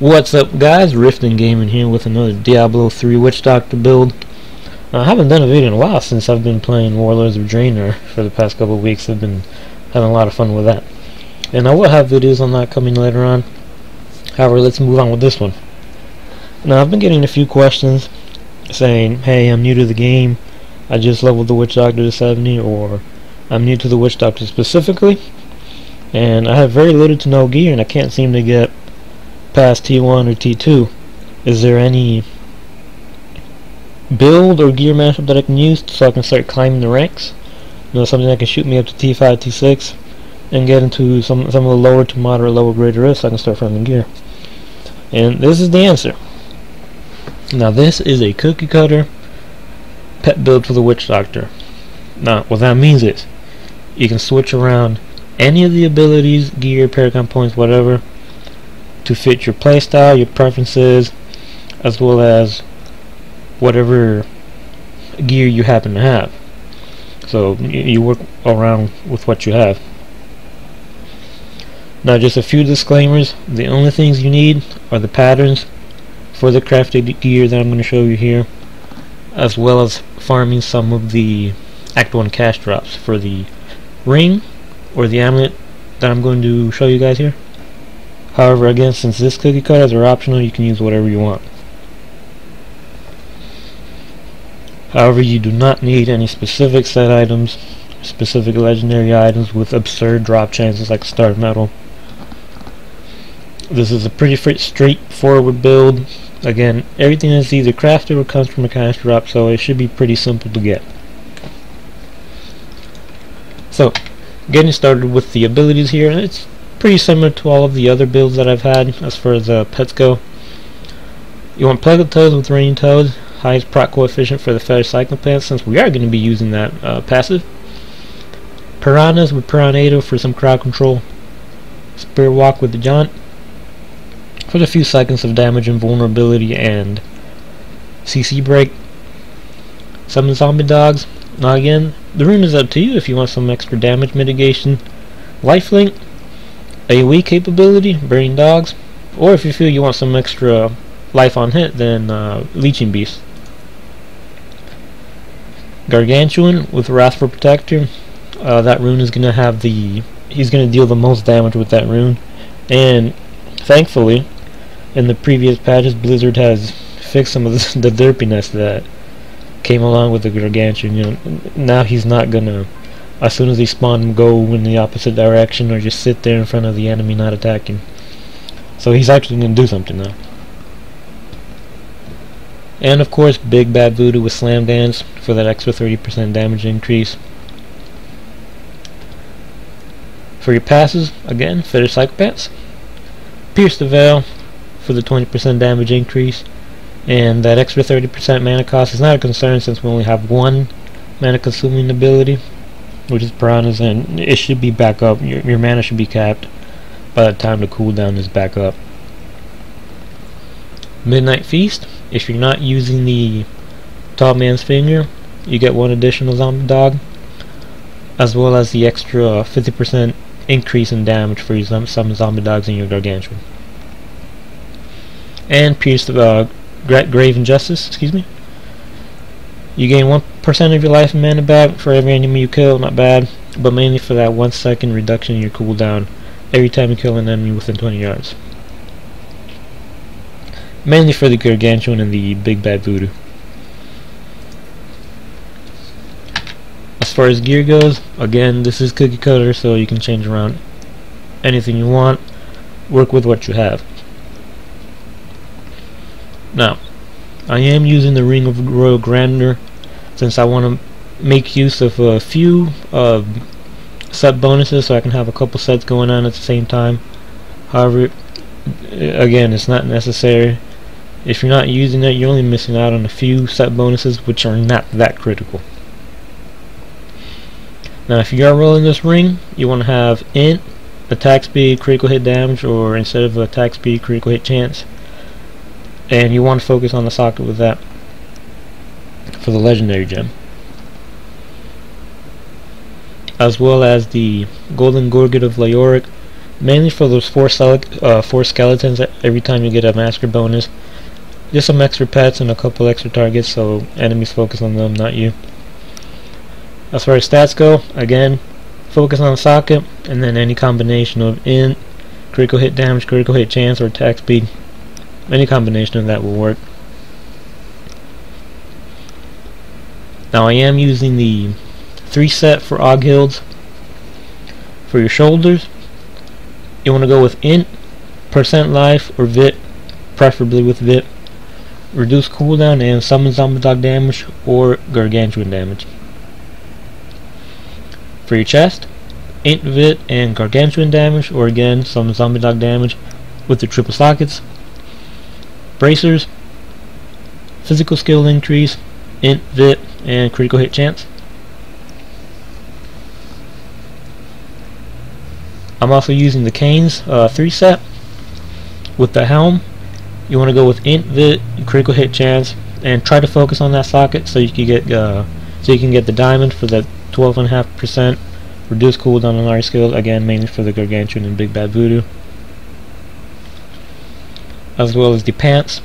What's up, guys? Rifting Gaming here with another Diablo 3 Witch Doctor build. I haven't done a video in a while since I've been playing Warlords of Draenor for the past couple of weeks. I've been having a lot of fun with that. And I will have videos on that coming later on. However, let's move on with this one. Now, I've been getting a few questions saying, hey, I'm new to the game, I just leveled the Witch Doctor to 70, or I'm new to the Witch Doctor specifically, and I have very little to no gear and I can't seem to get past T1 or T2. Is there any build or gear mashup that I can use so I can start climbing the ranks? You know, something that can shoot me up to T5, T6 and get into some of the lower to moderate lower grade risks so I can start farming gear. And this is the answer. Now, this is a cookie cutter pet build for the Witch Doctor. Now, what that means is you can switch around any of the abilities, gear, Paragon Points, whatever, to fit your playstyle, your preferences, as well as whatever gear you happen to have. So you work around with what you have. Now, just a few disclaimers. The only things you need are the patterns for the crafted gear that I'm going to show you here, as well as farming some of the Act 1 cash drops for the ring or the amulet that I'm going to show you guys here. However, again, since this cookie cutters are optional, you can use whatever you want. However, you do not need any specific set items, specific legendary items with absurd drop chances like Star Metal. This is a pretty straightforward build. Again, everything is either crafted or comes from a cash drop, so it should be pretty simple to get. So, getting started with the abilities here, it's pretty similar to all of the other builds that I've had as far as pets go. You want Plague of Toads with Raining Toads, highest proc coefficient for the Fetish Psychopath, since we are going to be using that passive. Piranhas with Piranado for some crowd control. Spirit Walk with the Jaunt for the few seconds of damage and vulnerability and CC break. Summon Zombie Dogs. Now again, the rune is up to you if you want some extra damage mitigation. Lifelink, AoE capability, Burning Dogs, or if you feel you want some extra life on hit, then Leeching Beast. Gargantuan with Wrathful Protector. That rune is gonna have he's gonna deal the most damage with that rune, and thankfully, in the previous patches, Blizzard has fixed some of the derpiness that came along with the Gargantuan. You know, now he's not gonna, as soon as he spawn, go in the opposite direction or just sit there in front of the enemy not attacking. So he's actually gonna do something now. And of course, Big Bad Voodoo with Slam Dance for that extra 30% damage increase. For your passes, again, Fetish Psychopaths. Pierce the Veil for the 20% damage increase, and that extra 30% mana cost is not a concern since we only have one mana consuming ability, which is Piranhas, and it should be back up. Your mana should be capped by the time the cooldown is back up. Midnight Feast. If you're not using the Tall Man's Finger, you get one additional Zombie Dog, as well as the extra 50% increase in damage for your some Zombie Dogs and your Gargantuan. And Pierce the Grave Injustice, excuse me. You gain 1% of your life and mana back for every enemy you kill, not bad, but mainly for that 1 second reduction in your cooldown every time you kill an enemy within 20 yards. Mainly for the Gargantuan and the Big Bad Voodoo. As far as gear goes, again, this is cookie cutter, so you can change around anything you want, work with what you have. Now, I am using the Ring of Royal Grandeur since I want to make use of a few set bonuses so I can have a couple sets going on at the same time. However, again, it's not necessary. If you're not using it, you're only missing out on a few set bonuses, which are not that critical. Now, if you are rolling this ring, you want to have int, attack speed, critical hit damage, or instead of attack speed, critical hit chance. And you want to focus on the socket with that for the legendary gem. As well as the Golden Gorget of Leoric mainly for those four skeletons every time you get a massacre bonus. Just some extra pets and a couple extra targets, so enemies focus on them, not you. As far as stats go, again, focus on the socket, and then any combination of int, critical hit damage, critical hit chance, or attack speed. Any combination of that will work. Now I am using the 3 set for Og Hills. For your shoulders, you want to go with int, percent life, or vit, preferably with vit. Reduce cooldown and summon zombie dog damage or gargantuan damage. For your chest, int, vit, and gargantuan damage, or again summon zombie dog damage with the triple sockets. Bracers, physical skill increase, int, vit, and critical hit chance. I'm also using the Canes 3 set. With the helm, you want to go with int, vit, critical hit chance, and try to focus on that socket so you can get the diamond for the 12.5% reduced cooldown on large skills. Again, mainly for the gargantuan and big bad voodoo, as well as the pants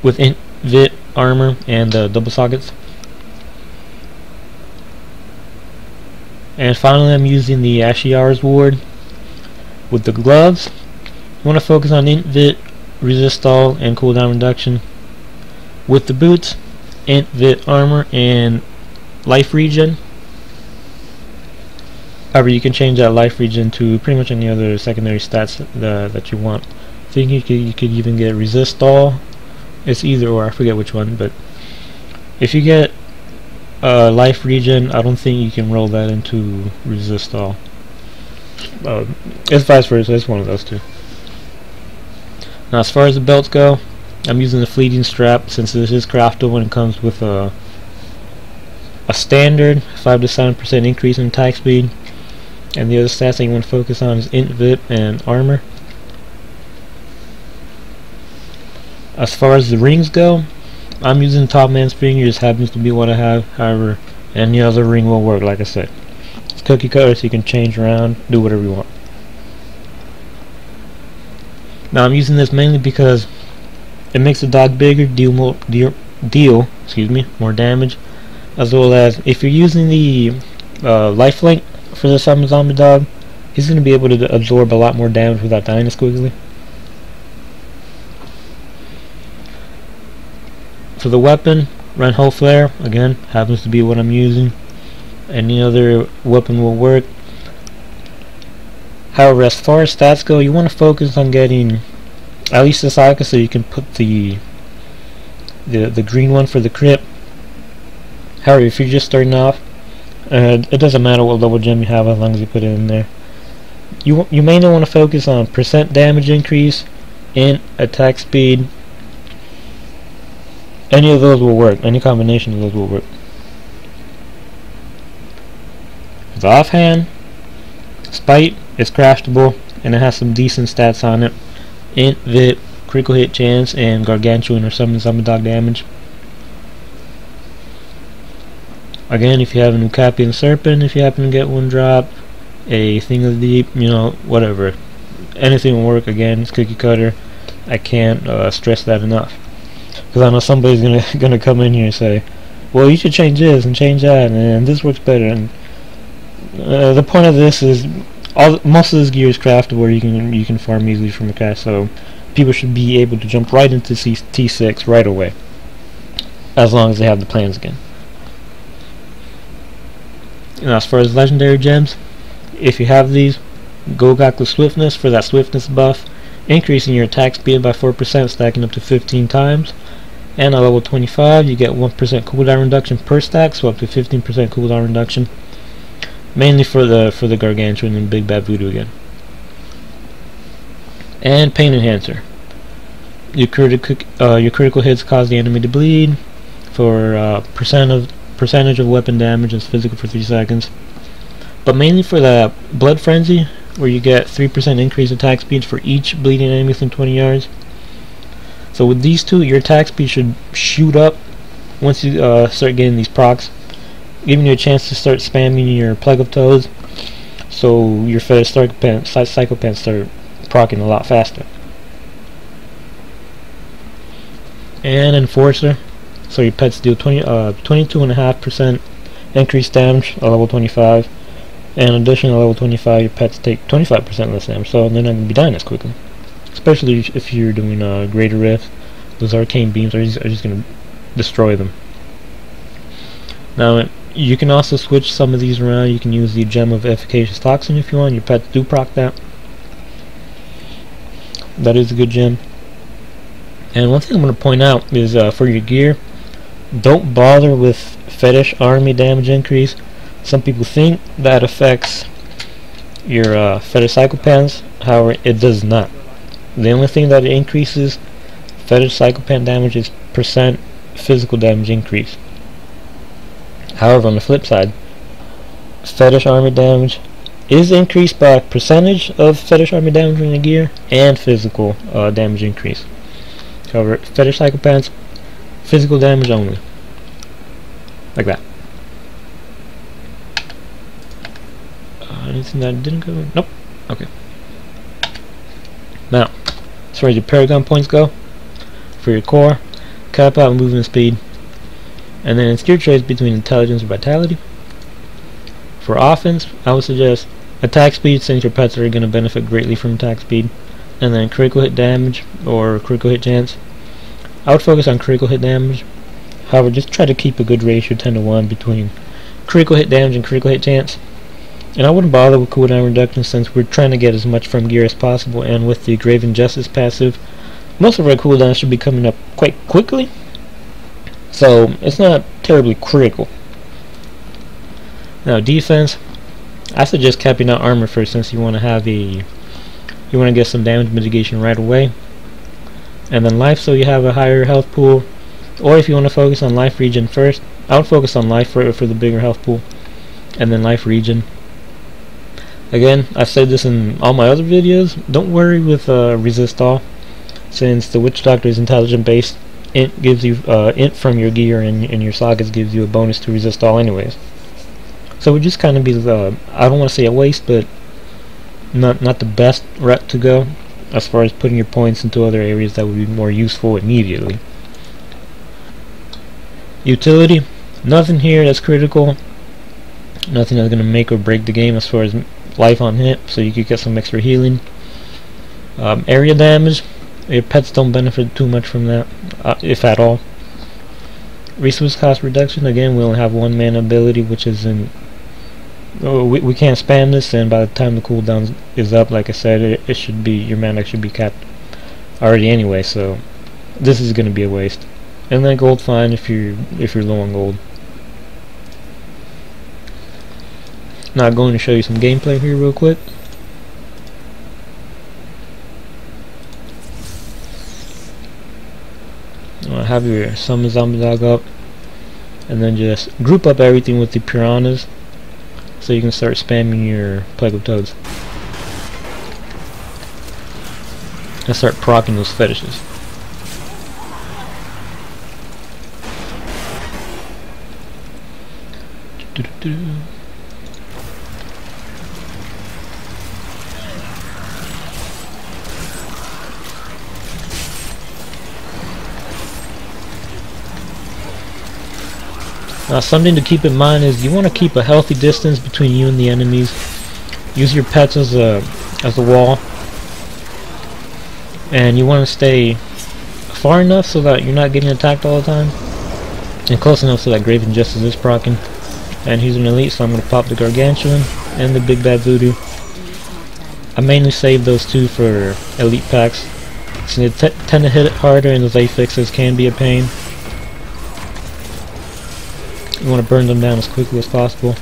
with int, vit, armor, and double sockets. And finally, I'm using the Ashiar's Ward. With the gloves, you want to focus on int, vit, resist all, and cooldown reduction. With the boots, int, vit, armor, and life regen. However, you can change that life regen to pretty much any other secondary stats that you want. I think you could even get resist all. It's either or, I forget which one, but if you get life regen, I don't think you can roll that into resist all. It's vice versa, it's one of those two. Now as far as the belts go, I'm using the fleeting strap since this is craftable when it comes with a standard 5 to 7% increase in attack speed, and the other stats that you want to focus on is int, vit, and armor. As far as the rings go, I'm using the top man's finger, just happens to be what I have. However, any other ring will work, like I said. It's cookie cutter, so you can change around, do whatever you want. Now I'm using this mainly because it makes the dog bigger, deal more damage, as well as if you're using the lifelink for the summon zombie dog, he's going to be able to absorb a lot more damage without dying as quickly. For the weapon, run Hull Flare, again, happens to be what I'm using. Any other weapon will work. However, as far as stats go, you want to focus on getting at least the Saka, so you can put the green one for the crit. However, if you're just starting off, it doesn't matter what level gem you have as long as you put it in there. You mainly want to focus on percent damage increase, int, attack speed. Any of those will work. Any combination of those will work. The offhand, Spite is craftable, and it has some decent stats on it. Int, vit, critical hit chance, and gargantuan or summon dog damage. Again, if you have an Ucapian Serpent, if you happen to get one drop, a Thing of the Deep, you know, whatever. Anything will work. Again, it's cookie cutter. I can't stress that enough. Because I know somebody's gonna come in here and say, well, you should change this and change that, and this works better. And the point of this is, most of this gear is craftable where you can farm easily from the craft, so people should be able to jump right into T6 right away, as long as they have the plans again. Now, as far as legendary gems, if you have these, Gogok with Swiftness for that Swiftness buff, increasing your attack speed by 4%, stacking up to 15 times. And at level 25, you get 1% cooldown reduction per stack, so up to 15% cooldown reduction. Mainly for the Gargantuan and Big Bad Voodoo again. And Pain Enhancer. Your critical hits cause the enemy to bleed for percentage of weapon damage and physical for 3 seconds. But mainly for the Blood Frenzy, where you get 3% increased attack speed for each bleeding enemy within 20 yards. So with these two, your attack speed should shoot up once you start getting these procs, giving you a chance to start spamming your Plague of Toads. so your Fetish Psychopants start proccing a lot faster. And Enforcer, so your pets do 22.5% increased damage at level 25, and in addition to level 25 your pets take 25% less damage, so they're not going to be dying as quickly, especially if you're doing Greater Rift. Those arcane beams are just going to destroy them. Now you can also switch some of these around. You can use the Gem of Efficacious Toxin if you want. Your pets do proc that. That is a good gem. And one thing I'm going to point out is for your gear, don't bother with Fetish Army damage increase. Some people think that affects your Fetish Psychopants. However, it does not. The only thing that it increases Fetish Psychopant damage is percent physical damage increase. However, on the flip side, Fetish Army damage is increased by percentage of Fetish Army damage in the gear and physical damage increase. However, Fetish Psychopants, physical damage only. Like that. Anything that didn't go? Nope. Okay. Now, as far as your Paragon Points go, for your core, cap out movement speed, and then steer traits between intelligence and vitality. For offense, I would suggest attack speed, since your pets are going to benefit greatly from attack speed, and then critical hit damage or critical hit chance. I would focus on critical hit damage. However, just try to keep a good ratio 10-to-1 between critical hit damage and critical hit chance. And I wouldn't bother with cooldown reduction, since we're trying to get as much from gear as possible, and with the Graven Justice passive, most of our cooldowns should be coming up quite quickly, so it's not terribly critical. Now defense, I suggest capping out armor first, since you want to get some damage mitigation right away. And then life, so you have a higher health pool. Or if you want to focus on life regen first, I would focus on life for the bigger health pool, and then life regen. Again, I've said this in all my other videos, don't worry with resist all, since the Witch Doctor is intelligent based. Int gives you int from your gear, and your sagas gives you a bonus to resist all anyways. So it would just kind of be I don't want to say a waste, but not the best route to go as far as putting your points into other areas that would be more useful immediately. Utility, nothing here that's critical, nothing that's going to make or break the game as far as life on hit, so you could get some extra healing. Area damage, your pets don't benefit too much from that, if at all. Resource cost reduction, again, we only have one mana ability, which is in we can't spam this, and by the time the cooldown is up, like I said, it should be, your mana should be capped already anyway, so this is going to be a waste. And then gold fine if you're low on gold. Now I'm going to show you some gameplay here real quick. Have your summon zombie dog up, and then just group up everything with the piranhas, so you can start spamming your Plague of Toads and start proccing those fetishes. Now something to keep in mind is you want to keep a healthy distance between you and the enemies. Use your pets as a wall, and you want to stay far enough so that you're not getting attacked all the time, and close enough so that Graven Justice is proccing. And he's an elite, so I'm going to pop the Gargantuan and the Big Bad Voodoo. I mainly save those two for elite packs, since they tend to hit it harder, and those affixes can be a pain. You want to burn them down as quickly as possible,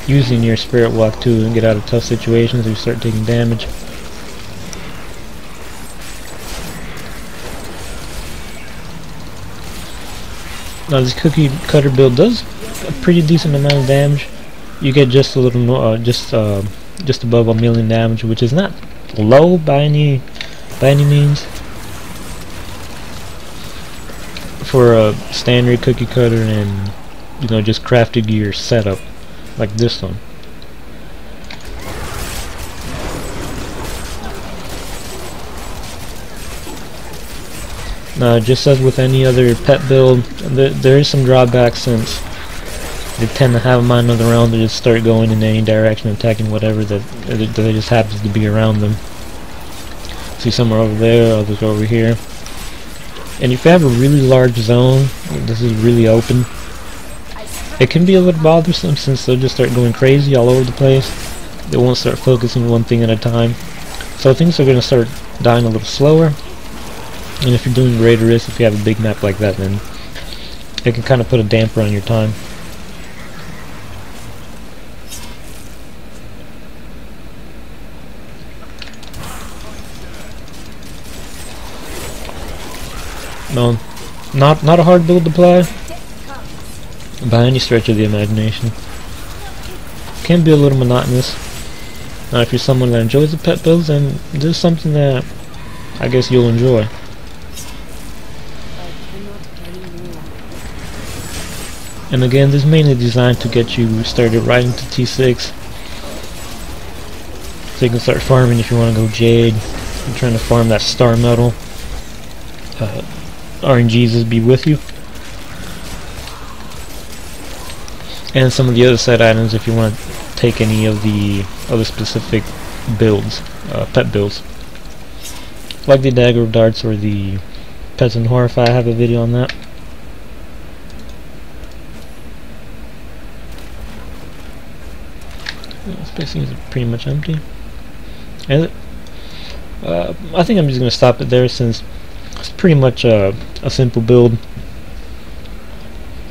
using your Spirit Walk too, and get out of tough situations if you start taking damage. Now this cookie cutter build does a pretty decent amount of damage. You get just a little, just above 1,000,000 damage, which is not low by any means for a standard cookie cutter, and just crafted gear setup like this one. Just as with any other pet build, there is some drawbacks since they tend to have them on another round to just start going in any direction, attacking whatever that just happens to be around them. See some are over there, others are over here. And if you have a really large zone, this is really open, it can be a little bothersome since they'll just start going crazy all over the place. They won't start focusing one thing at a time. So things are going to start dying a little slower. And if you're doing greater risk, if you have a big map like that, then it can kind of put a damper on your time. No, not a hard build to play by any stretch of the imagination. Can be a little monotonous. Now, if you're someone that enjoys the pet builds, then this is something that I guess you'll enjoy. And again, this is mainly designed to get you started right into T6, so you can start farming if you want to go Jade. You're trying to farm that star medal. RNGs be with you, and some of the other side items if you want to take any of the other specific builds, pet builds, like the dagger of darts or the pets and horrify. I have a video on that. This place seems pretty much empty. Is it? I think I'm just going to stop it there since it's pretty much a simple build.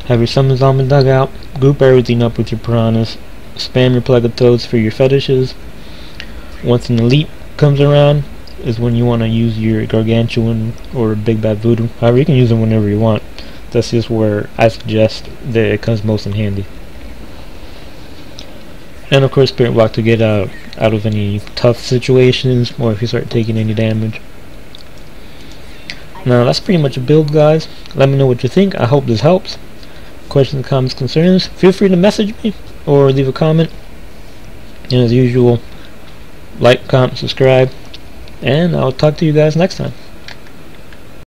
Have your summons on the dugout, group everything up with your piranhas, spam your plague of toads for your fetishes. Once an elite comes around is when you want to use your gargantuan or big bad voodoo. However, you can use them whenever you want. That's just where I suggest that it comes most in handy. And of course Spirit Walk to get out of any tough situations or if you start taking any damage. Now that's pretty much a build, guys. Let me know what you think. I hope this helps. Questions, comments, concerns, feel free to message me or leave a comment. And as usual, like, comment, subscribe, and I'll talk to you guys next time.